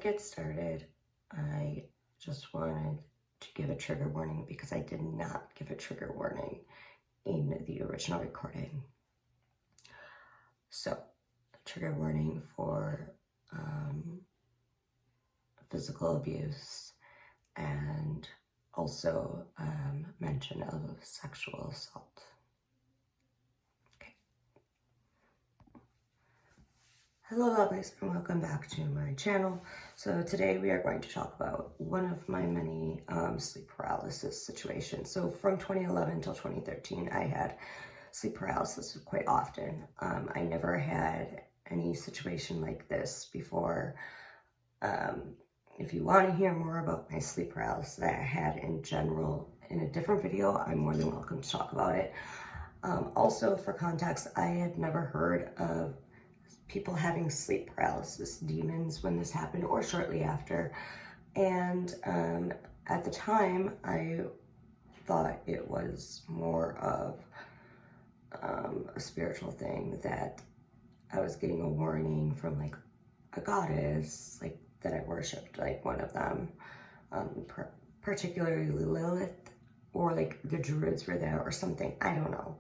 get started, I just wanted to give a trigger warning because I did not give a trigger warning in the original recording. So, trigger warning for physical abuse and also mention of sexual assault. Hello lovelies and welcome back to my channel. So today we are going to talk about one of my many sleep paralysis situations. So from 2011 till 2013 I had sleep paralysis quite often. I never had any situation like this before. If you want to hear more about my sleep paralysis that I had in general in a different video, I'm more than welcome to talk about it. Also for context, I had never heard of people having sleep paralysis demons when this happened or shortly after. And at the time, I thought it was more of a spiritual thing, that I was getting a warning from like a goddess, like that I worshipped, like one of them, particularly Lilith, or like the druids were there or something, I don't know.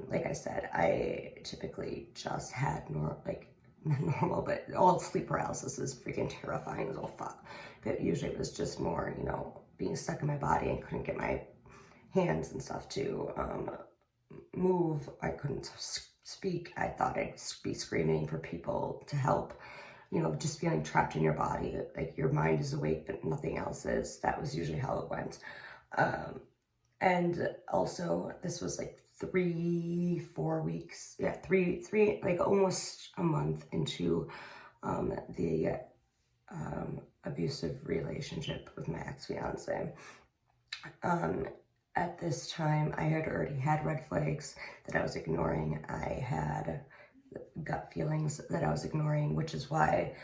Like I said, I typically just had not normal, but all sleep paralysis is freaking terrifying as all fuck. But usually it was just more, you know, being stuck in my body and couldn't get my hands and stuff to move. I couldn't speak. I thought I'd be screaming for people to help, you know, just feeling trapped in your body. Like your mind is awake, but nothing else is. That was usually how it went. And also this was like 3-4 weeks, three like almost a month into the abusive relationship with my ex-fiance. At this time I had already had red flags that I was ignoring. I had gut feelings that I was ignoring, which is why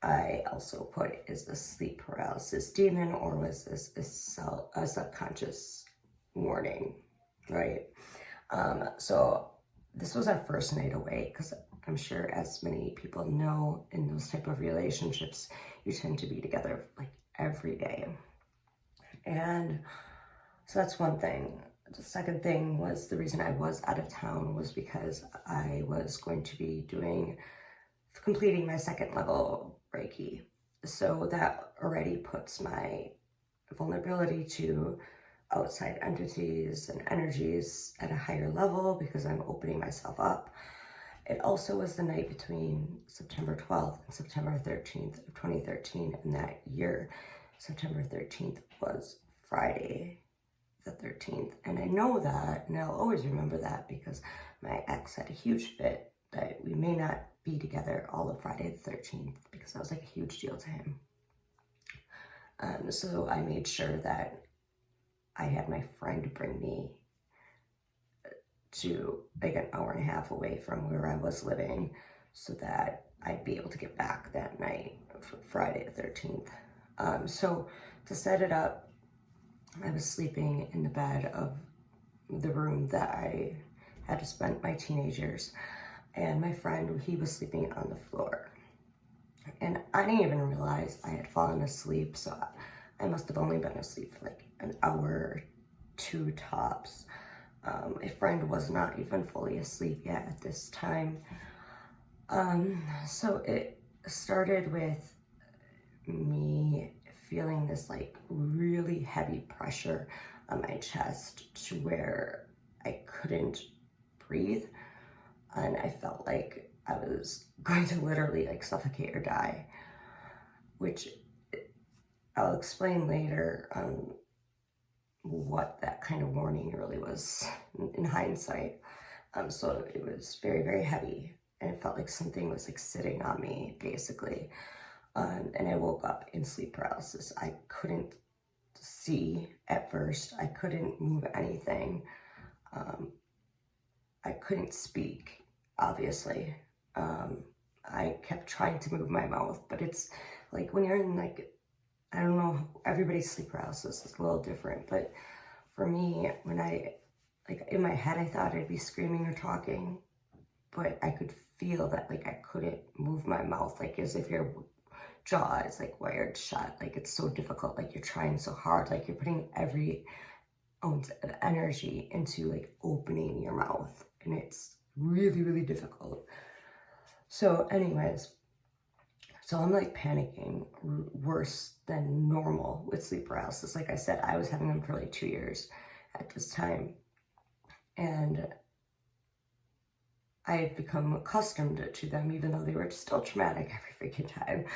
I also put, is this sleep paralysis demon, or was this a subconscious warning, right? So this was our first night away, because I'm sure, as many people know, in those type of relationships, you tend to be together like every day. And so that's one thing. The second thing was, the reason I was out of town was because I was going to be completing my second level Reiki. So that already puts my vulnerability to outside entities and energies at a higher level, because I'm opening myself up. It also was the night between September 12th and September 13th of 2013, and that year, September 13th was Friday the 13th. And I know that, and I'll always remember that, because my ex had a huge fit that we may not be together all of Friday the 13th, because that was like a huge deal to him. So I made sure that I had my friend bring me to like an hour and a half away from where I was living, so that I'd be able to get back that night for Friday the 13th. So to set it up, I was sleeping in the bed of the room that I had to spend my teenage years, and my friend, he was sleeping on the floor. And I didn't even realize I had fallen asleep, so I must have only been asleep for like an hour or two tops. My friend was not even fully asleep yet at this time. So it started with me feeling this like really heavy pressure on my chest, to where I couldn't breathe. And I felt like I was going to literally like suffocate or die, which I'll explain later what that kind of warning really was in hindsight. So it was very, very heavy, and it felt like something was like sitting on me, basically. And I woke up in sleep paralysis. I couldn't see at first. I couldn't move anything. I couldn't speak, obviously. I kept trying to move my mouth, but it's like when you're in like, I don't know, everybody's sleep paralysis is a little different, but for me, when like in my head, I thought I'd be screaming or talking, but I could feel that like I couldn't move my mouth, like as if you're jaw is like wired shut. Like it's so difficult. Like you're trying so hard. Like you're putting every ounce of energy into like opening your mouth, and it's really, really difficult. So anyways, so I'm like panicking worse than normal with sleep paralysis. Like I said, I was having them for like 2 years at this time. And I had become accustomed to them, even though they were still traumatic every freaking time.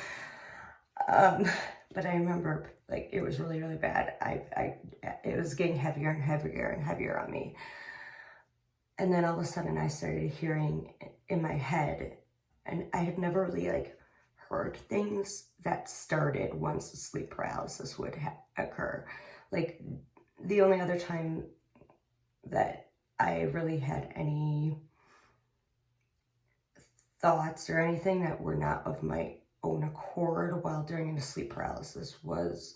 But I remember, like, it was really, really bad. It was getting heavier and heavier and heavier on me. And then all of a sudden I started hearing in my head, and I had never really like heard things that started once the sleep paralysis would occur. Like the only other time that I really had any thoughts or anything that were not of my own accord while during the sleep paralysis was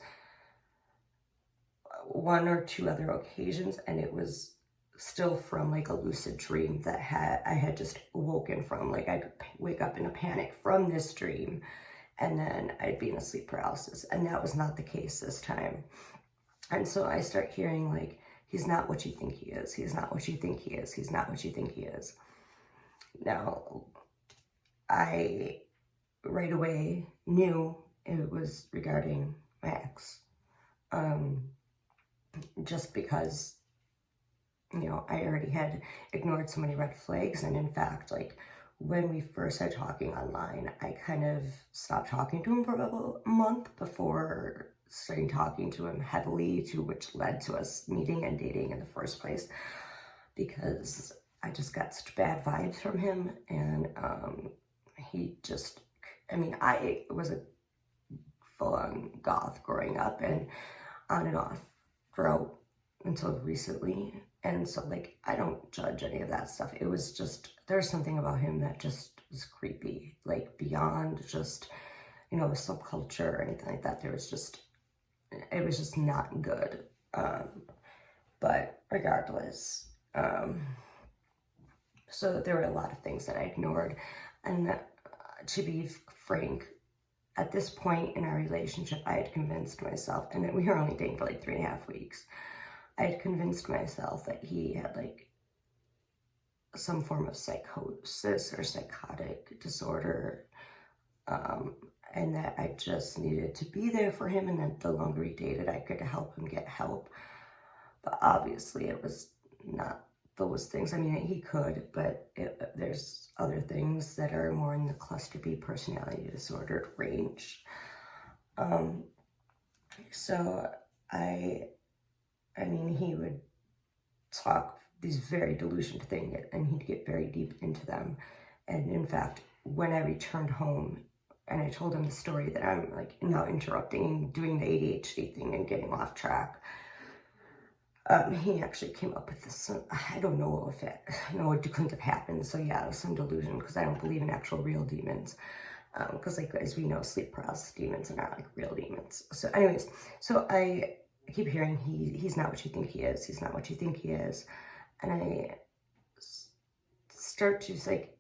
1 or 2 other occasions, and it was still from like a lucid dream that I had just woken from. Like I'd wake up in a panic from this dream, and then I'd be in a sleep paralysis, and that was not the case this time. And so I start hearing like, he's not what you think he is. He's not what you think he is. He's not what you think he is. Now, I right away knew it was regarding my ex. Just because, you know, I already had ignored so many red flags. And in fact, like when we first started talking online, I kind of stopped talking to him for about a month before starting talking to him heavily, to which led to us meeting and dating in the first place, because I just got such bad vibes from him. And he just, I mean, I was a full-on goth growing up and on and off throughout until recently. And so like, I don't judge any of that stuff. It was just, there's something about him that just was creepy, like beyond just, you know, the subculture or anything like that. There was just, it was just not good. But regardless, so there were a lot of things that I ignored. And to be frank, at this point in our relationship, I had convinced myself, and we were only dating for like 3.5 weeks, I had convinced myself that he had like some form of psychosis or psychotic disorder, and that I just needed to be there for him, and that the longer we dated, I could help him get help. But obviously it was not those things. I mean, he could, but there's other things that are more in the cluster B personality disorder range. So I mean, he would talk these very delusional things, and he'd get very deep into them. And in fact, when I returned home and I told him the story that I'm like now interrupting and doing the ADHD thing and getting off track, he actually came up with this. I don't know if it, no, it couldn't have happened. So yeah, it was some delusion, because I don't believe in actual real demons. Because like, as we know, sleep paralysis demons are not like real demons. So anyways, so I keep hearing he's not what you think he is. He's not what you think he is. And I start to like,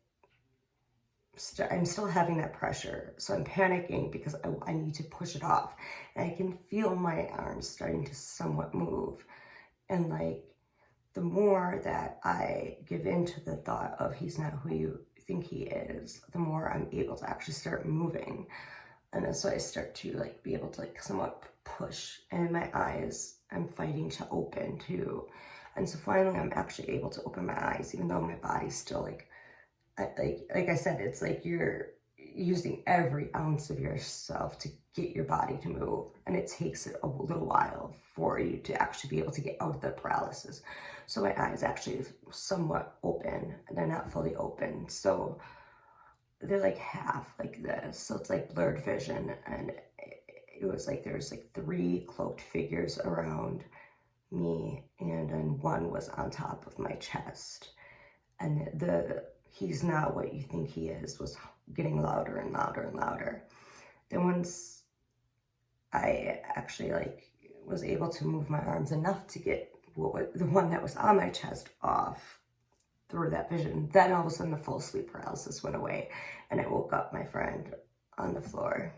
I'm still having that pressure. So I'm panicking because I need to push it off. And I can feel my arms starting to somewhat move. And like, the more that I give into the thought of he's not who you think he is, the more I'm able to actually start moving. And then so I start to like be able to like somewhat push, and my eyes, I'm fighting to open too. And so finally I'm actually able to open my eyes, even though my body's still like I said, it's like you're using every ounce of yourself to get your body to move. And it takes a little while for you to actually be able to get out of the paralysis. So my eyes actually somewhat open. They're not fully open. So they're like half like this. So it's like blurred vision. And it was like, there's like 3 cloaked figures around me. And then one was on top of my chest. And he's not what you think he is was getting louder and louder and louder. Then once I actually like was able to move my arms enough to get the one that was on my chest off through that vision, then all of a sudden the full sleep paralysis went away, and I woke up my friend on the floor.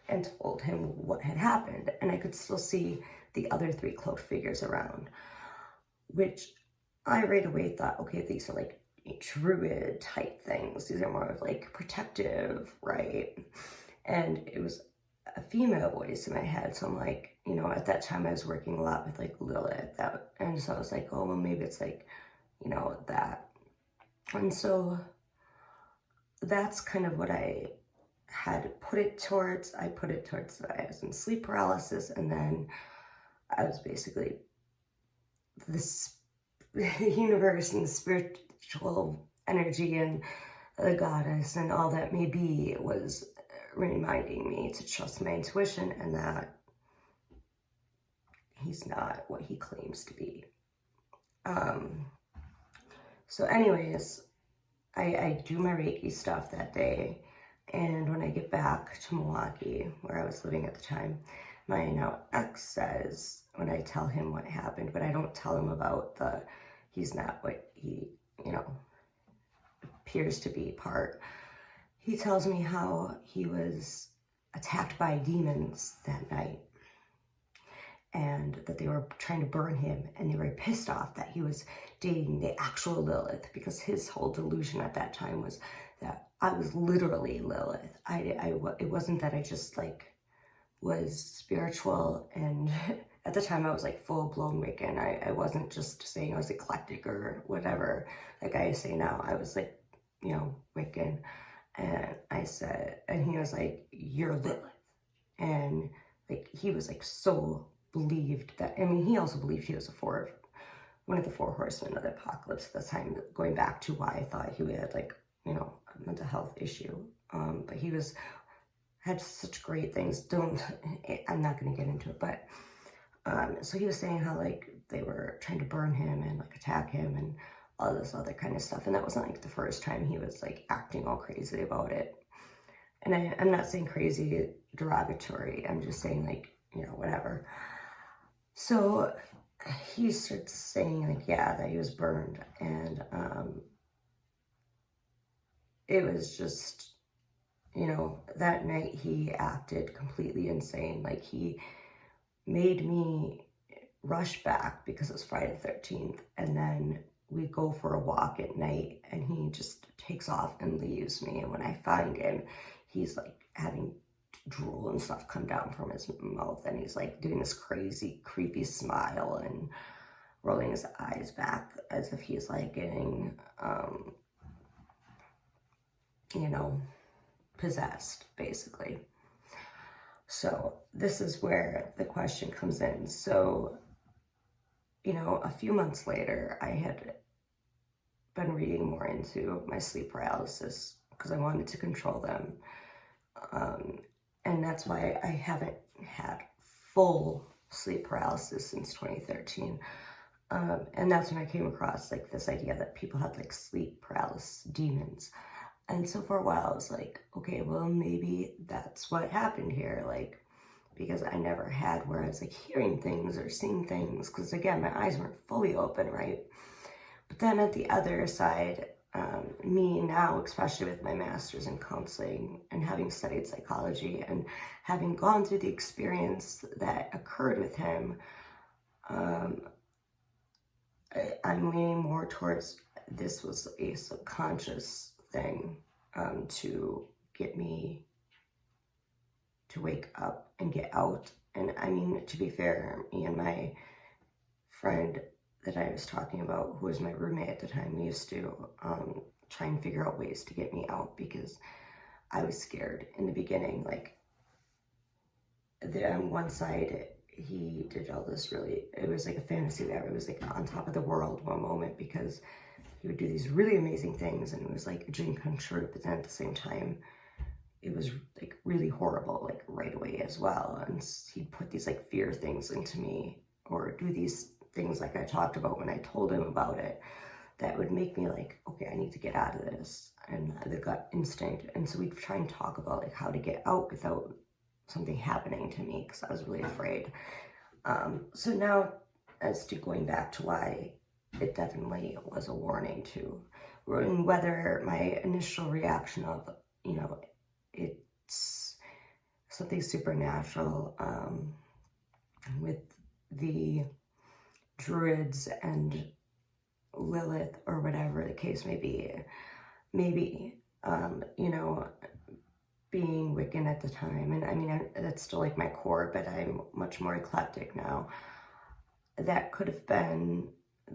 and told him what had happened. And I could still see the other 3 cloaked figures around, which I right away thought, okay, these are like druid type things. These are more of like protective, right? And it was a female voice in my head. So I'm like, you know, at that time I was working a lot with like Lilith, and so I was like, oh, well, maybe it's like, you know, that. And so that's kind of what I had put it towards. I put it towards that I was in sleep paralysis, and then I was basically this universe and spiritual energy and the goddess and all that may be was reminding me to trust my intuition, and that he's not what he claims to be. So anyways, I do my Reiki stuff that day, and when I get back to Milwaukee, where I was living at the time, my now ex says, when I tell him what happened, but I don't tell him about he's not what he, you know, appears to be part. He tells me how he was attacked by demons that night, and that they were trying to burn him, and they were pissed off that he was dating the actual Lilith, because his whole delusion at that time was that I was literally Lilith. It wasn't that I just like was spiritual, and at the time I was like full-blown Wiccan. I wasn't just saying I was eclectic or whatever like I say now. I was like, you know, Wiccan. And I said, and he was like, you're Lilith. And like, he was like so believed that, I mean, he also believed he was one of the 4 horsemen of the apocalypse at the time, going back to why I thought he had like, you know, a mental health issue. But he had such great things. I'm not going to get into it, but so he was saying how like they were trying to burn him and like attack him and all this other kind of stuff. And that wasn't like the first time he was like acting all crazy about it. And I'm not saying crazy derogatory. I'm just saying like, you know, whatever. So he starts saying like, yeah, that he was burned. And it was just, you know, that night he acted completely insane. Like he made me rush back because it was Friday the 13th. And then we go for a walk at night, and he just takes off and leaves me. And when I find him, he's like having drool and stuff come down from his mouth, and he's like doing this crazy, creepy smile and rolling his eyes back as if he's like getting, you know, possessed, basically. So this is where the question comes in. So, you know, a few months later, I had been reading more into my sleep paralysis because I wanted to control them. And that's why I haven't had full sleep paralysis since 2013. And that's when I came across like this idea that people had like sleep paralysis demons. And so for a while I was like, okay, well, maybe that's what happened here. Like, because I never had where I was like hearing things or seeing things, because again, my eyes weren't fully open, right? But then at the other side, me now, especially with my master's in counseling and having studied psychology and having gone through the experience that occurred with him, I'm leaning more towards this was a subconscious thing to get me to wake up and get out. And I mean, to be fair, me and my friend that I was talking about, who was my roommate at the time, we used to try and figure out ways to get me out, because I was scared in the beginning. Like, on one side, he did all this really, it was like a fantasy there. It was like on top of the world one moment, because he would do these really amazing things, and it was like a dream come true. But then at the same time, it was like really horrible, like right away as well. And he'd put these like fear things into me, or do these things like I talked about when I told him about it, that would make me like, okay, I need to get out of this, and the gut instinct. And so we'd try and talk about like how to get out without something happening to me, because I was really afraid. So now, as to going back to why it definitely was a warning to, and whether my initial reaction of, you know, it's something supernatural with the druids and Lilith, or whatever the case may be. Maybe, you know, being Wiccan at the time, and I mean, that's still like my core, but I'm much more eclectic now. That could have been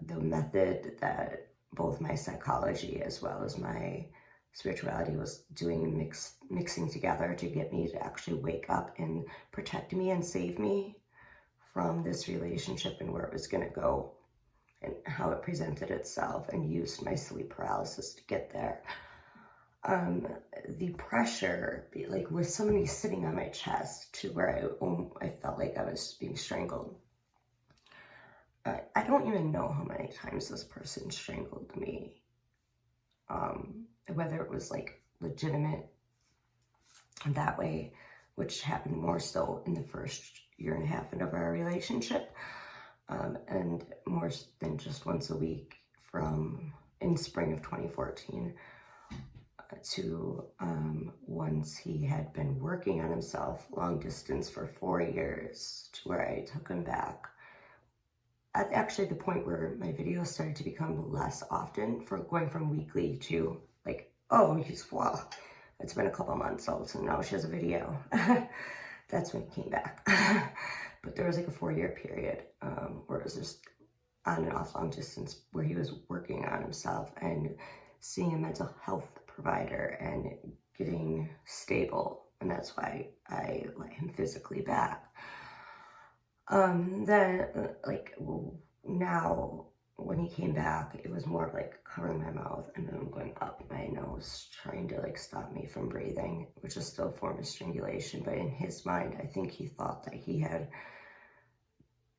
the method that both my psychology as well as my spirituality was doing, mixing together to get me to actually wake up and protect me and save me from this relationship and where it was going to go and how it presented itself, and used my sleep paralysis to get there. The pressure, like with somebody sitting on my chest to where I felt like I was being strangled. I don't even know how many times this person strangled me. Whether it was like legitimate that way, which happened more so in the first year and a half of our relationship, and more than just once a week from in spring of 2014 to once he had been working on himself long distance for 4 years, to where I took him back. At actually the point where my videos started to become less often, for going from weekly to like, oh, well, it's been a couple months old, so now she has a video. That's when he came back. But there was like a 4-year period where it was just on and off long distance, where he was working on himself and seeing a mental health provider and getting stable. And that's why I let him physically back. Then, like, now when he came back, it was more like covering my mouth and then going up my nose, trying to like stop me from breathing, which is still a form of strangulation. But in his mind, I think he thought that he had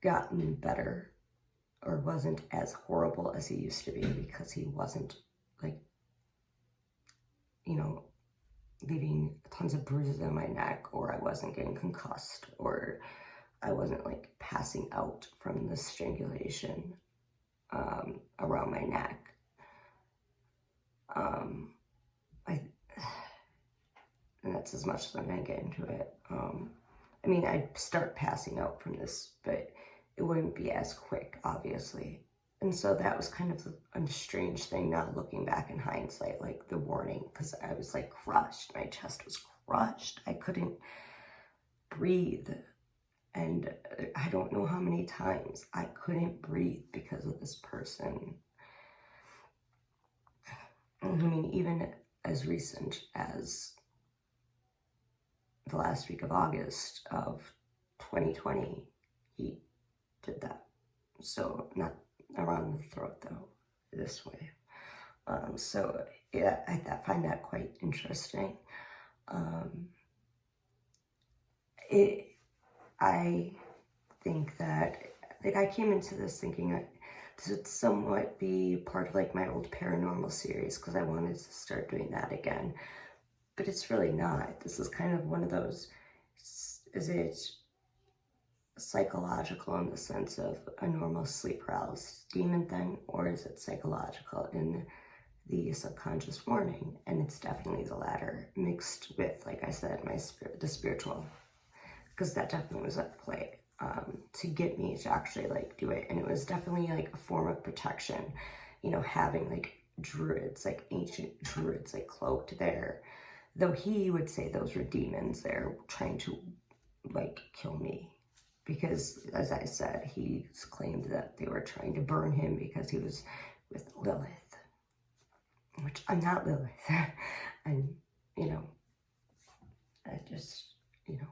gotten better or wasn't as horrible as he used to be, because he wasn't like, you know, leaving tons of bruises on my neck, or I wasn't getting concussed, or I wasn't like passing out from the strangulation around my neck. And that's as much as I'm gonna get into it. I mean, I'd start passing out from this, but it wouldn't be as quick, obviously. And so that was kind of a strange thing now, looking back in hindsight, like the warning, because I was like crushed. My chest was crushed. I couldn't breathe. And I don't know how many times I couldn't breathe because of this person. I mean, even as recent as the last week of August of 2020, he did that. So not around the throat though, this way. So yeah, I find that quite interesting. I think that, like, I came into this thinking that this would somewhat be part of like my old paranormal series, because I wanted to start doing that again. But it's really not. This is kind of one of those, is it psychological in the sense of a normal sleep paralysis demon thing, or is it psychological in the subconscious warning? And it's definitely the latter, mixed with, like I said, the spiritual, because that definitely was at play to get me to actually like do it. And it was definitely like a form of protection, you know, having like druids, like ancient druids, like cloaked there, though he would say those were demons there trying to like kill me. Because, as I said, he claimed that they were trying to burn him because he was with Lilith, which I'm not Lilith. And, you know, I just, you know,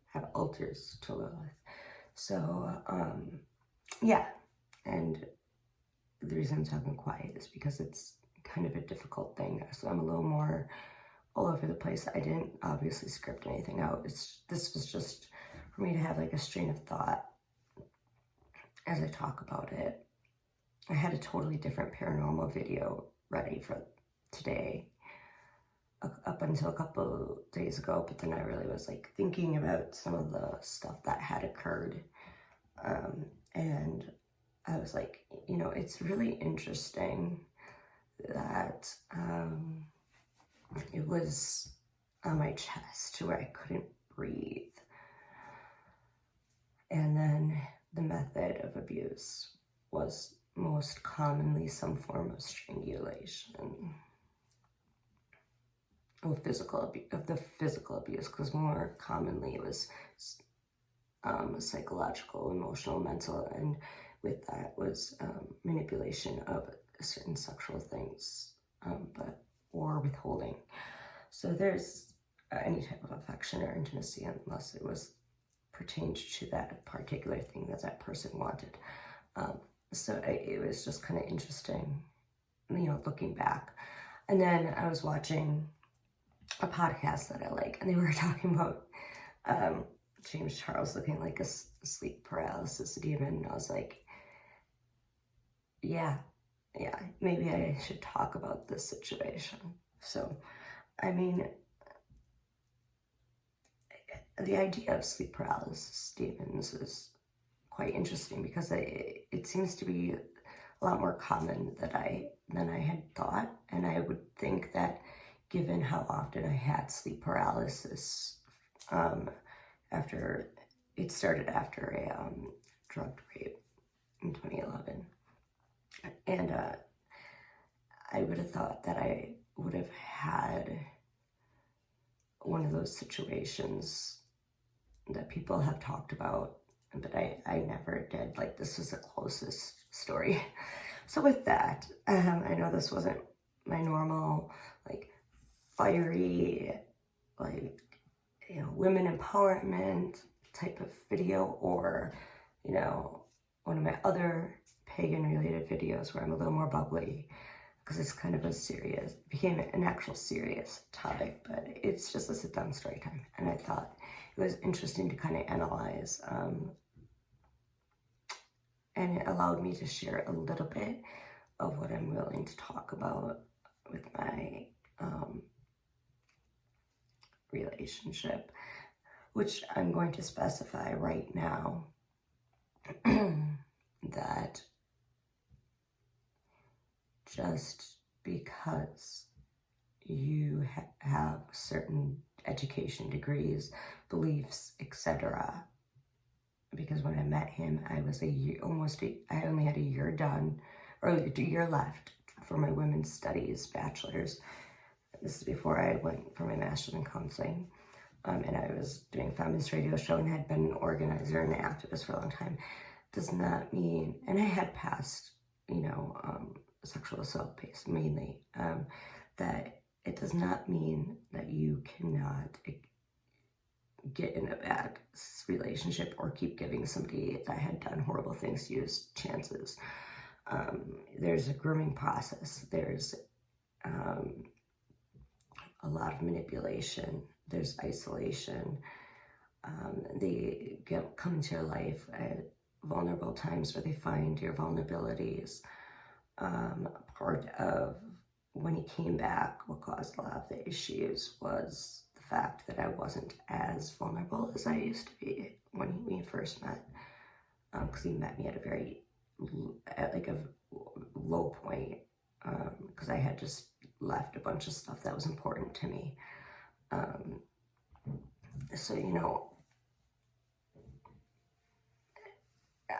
have altars to Lilith. So, yeah. And the reason I'm talking quiet is because it's kind of a difficult thing. So I'm a little more all over the place. I didn't obviously script anything out. This was just for me to have like a strain of thought as I talk about it. I had a totally different paranormal video ready for today up until a couple days ago, but then I really was like thinking about some of the stuff that had occurred, and I was like, you know, it's really interesting that it was on my chest to where I couldn't breathe. And then the method of abuse was most commonly some form of strangulation. Of the physical abuse, because more commonly it was psychological, emotional, mental, and with that was manipulation of certain sexual things, or withholding. So there's any type of affection or intimacy unless it was pertained to that particular thing that that person wanted. So it was just kind of interesting, looking back. And then I was watching a podcast that I like, and they were talking about James Charles looking like a sleep paralysis demon. And I was like, yeah, maybe I should talk about this situation. So, I mean, the idea of sleep paralysis demons is quite interesting because it seems to be a lot more common than I had thought. And I would think that given how often I had sleep paralysis, after it started after a drug rape in 2011. And I would have thought that I would have had one of those situations that people have talked about, but I never did. Like, this was the closest story. So with that, I know this wasn't my normal, like, fiery, like, women empowerment type of video, or, one of my other pagan related videos where I'm a little more bubbly, because it's kind of became an actual serious topic, but it's just a sit down story time. And I thought it was interesting to kind of analyze, and it allowed me to share a little bit of what I'm willing to talk about with my relationship, which I'm going to specify right now that just because you have certain education, degrees, beliefs, etc. Because when I met him, I was I only had a year done, or a year left for my women's studies bachelor's. This is before I went for my master's in counseling. And I was doing a feminist radio show and had been an organizer and an activist for a long time. Does not mean, and I had passed, sexual assault case mainly, that it does not mean that you cannot get in a bad relationship or keep giving somebody that had done horrible things to you chances. There's a grooming process. There's a lot of manipulation. There's isolation. They come into your life at vulnerable times where they find your vulnerabilities. Part of when he came back, what caused a lot of the issues was the fact that I wasn't as vulnerable as I used to be when we first met. Because he met me at a low point, because I had just left a bunch of stuff that was important to me. So,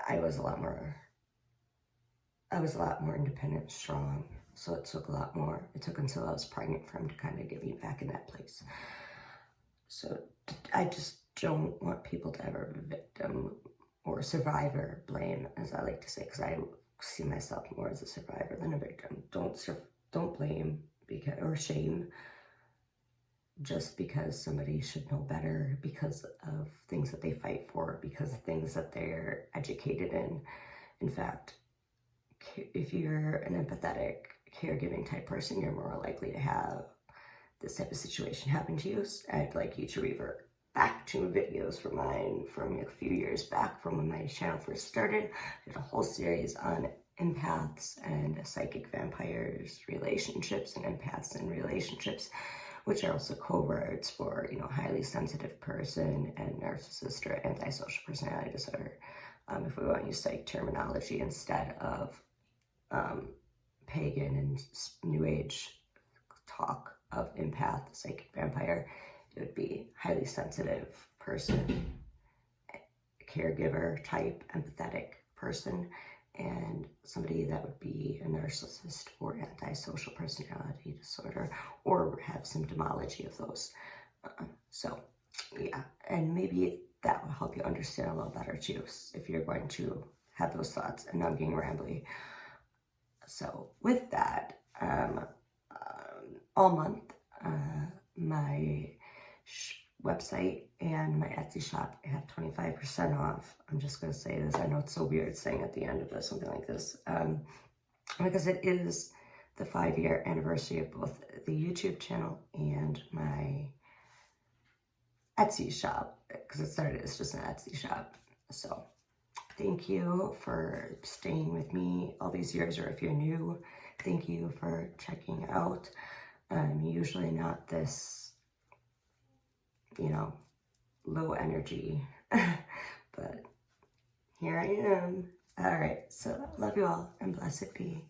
I was a lot more independent and strong. So it took until I was pregnant for him to kind of get me back in that place. So I just don't want people to ever victim or survivor blame, as I like to say, because I see myself more as a survivor than a victim. Don't blame or shame just because somebody should know better, because of things that they fight for, because of things that they're educated in. In fact, if you're an empathetic, caregiving type person, you're more likely to have this type of situation happen to you. I'd like you to revert back to videos from mine from a few years back, from when my channel first started. I did a whole series on empaths and psychic vampires, relationships, and empaths and relationships, which are also code words for, highly sensitive person and narcissist or antisocial personality disorder. If we want to use psych terminology instead of pagan and new age talk of empath, psychic vampire, it would be highly sensitive person, caregiver type, empathetic person, and somebody that would be a narcissist or antisocial personality disorder or have symptomology of those. So yeah, and maybe that will help you understand a little better too, if you're going to have those thoughts. And I'm being rambly. So with that, all month, my website and my Etsy shop have 25% off. I'm just going to say this. I know it's so weird saying at the end of this, something like this, because it is the 5-year anniversary of both the YouTube channel and my Etsy shop, because it started as just an Etsy shop. So thank you for staying with me all these years, or if you're new, thank you for checking out. Usually not this, you know, low energy, but here I am. All right, so love you all and blessed be.